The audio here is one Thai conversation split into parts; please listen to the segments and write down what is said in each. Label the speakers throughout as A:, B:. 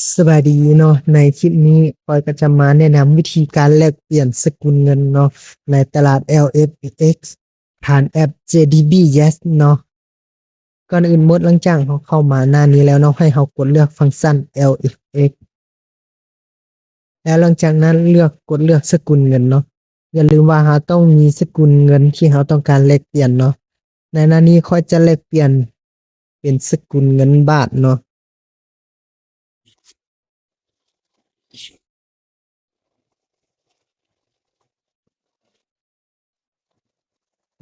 A: สวัสดีเนาะในคลิปนี้ปอยก็จะมาแนะนำวิธีการแลกเปลี่ยนสกุลเงินเนาะในตลาด LFX ผ่านแอป JDB Yes เนาะก่อนอื่นหมดหลังจากเราเข้ามาหน้านี้แล้วเนาะให้เรากดเลือกฟังก์ชัน LFX แล้วหลังจากนั้นกดเลือกสกุลเงินเนาะอย่าลืมว่าเราต้องมีสกุลเงินที่เราต้องการแลกเปลี่ยนเนาะในหน้านี้ค่อยจะแลกเปลี่ยนเป็นสกุลเงินบาทเนาะ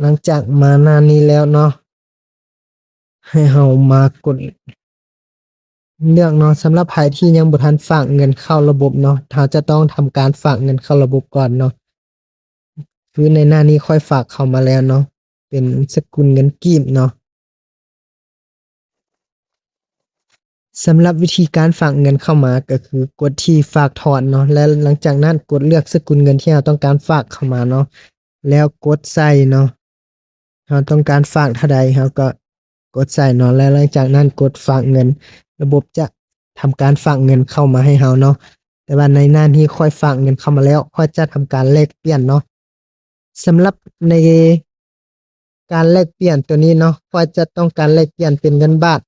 A: หลังจากมาหน้านี้แล้วเนาะให้เรามากดเลือกเนาะสำหรับใครที่ยังบ่ทันฝากเงินเข้าระบบเนาะเราจะต้องทำการฝากเงินเข้าระบบก่อนเนาะคือในหน้านี้ค่อยฝากเข้ามาแล้วเนาะเป็นสกุลเงินกีบเนาะสำหรับวิธีการฝากเงินเข้ามาก็คือกดที่ฝากถอนเนาะแล้วหลังจากนั้นกดเลือกสกุลเงินที่เราต้องการฝากเข้ามาเนาะแล้วกดใส่เนาะเราต้องการฝากเท่าใดเราก็กดใส่เนาะแล้วหลังจากนั้นกดฝากเงินระบบจะทำการฝากเงินเข้ามาให้เราเนาะแต่ว่าในหน้าที่ค่อยฝากเงินเข้ามาแล้วค่อยจะทำการแลกเปลี่ยนเนาะสำหรับในการแลกเปลี่ยนตัวนี้เนาะค่อยจะต้องการแลกเปลี่ยนเป็นเงินบาท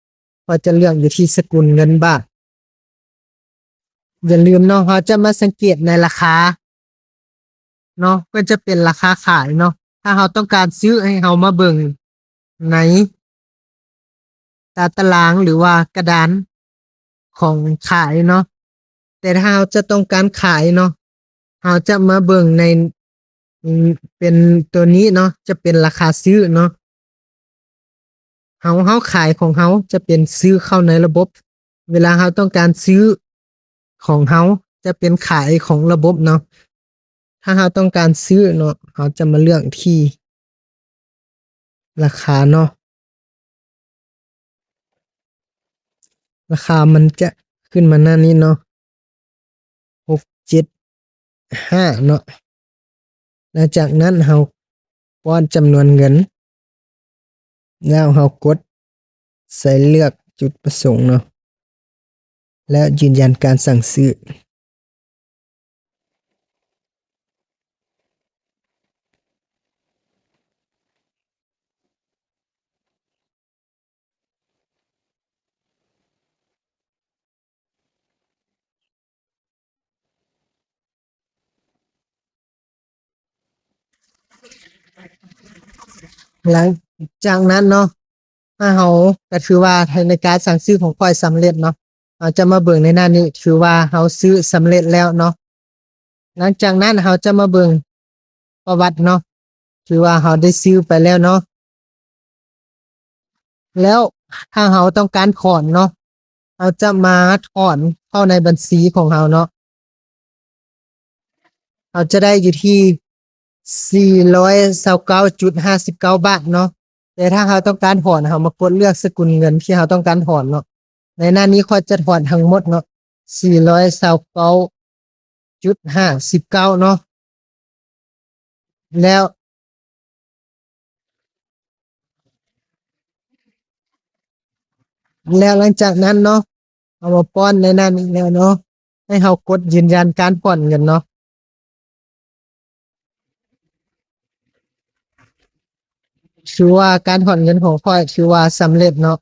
A: ค่อยจะเลือกอยู่ที่สกุลเงินบาทอย่าลืมเนาะเราจะมาสังเกตในราคาเนาะก็จะเป็นราคาขายเนาะถ้าเราต้องการซื้อให้เรามาเบิ่งในตารางหรือว่ากระดานของขายเนาะแต่ถ้าเราจะต้องการขายเนาะเราจะมาเบิ่งในอืมเป็นตัวนี้เนาะจะเป็นราคาซื้อเนาะเราขายของเราจะเป็นซื้อเข้าในระบบเวลาเราต้องการซื้อของเราจะเป็นขายของระบบเนาะถ้าเราต้องการซื้อเนาะเราจะมาเลือกที่ราคาเนาะราคามันจะขึ้นมาหน้านี้เนาะ675เนาะแล้วจากนั้นเราป้อนจำนวนเงินแล้วเรากดใส่เลือกจุดประสงค์เนาะและยืนยันการสั่งซื้อหลังจากนั้นเนาะถ้าเราก็ถือว่าในการสั่งซื้อของข้อยสำเร็จเนาะเราจะมาเบิ่งในหน้านี้ถือว่าเราซื้อสำเร็จแล้วเนาะหลังจากนั้นเราจะมาเบิ่งประวัติเนาะถือว่าเราได้ซื้อไปแล้วเนาะแล้วถ้าเราต้องการถอนเนาะเราจะมาถอนเข้าในบัญชีของเราเนาะเราจะได้อยู่ที่429.59 บาทเนาะแต่ถ้าเราต้องการถอนเรามากดเลือกสกุลเงินที่เราต้องการถอนเนาะในหน้านี้ข้อยจะถอนทั้งหมดเนาะ429.59เนาะแล้วหลังจากนั้นเนาะเอามาป้อนในหน้านี้แล้วเนาะให้เรากดยืนยันการถอนเงินเนาะถือว่าการถอนเงินของข้อยถือว่าสำเร็จเนาะ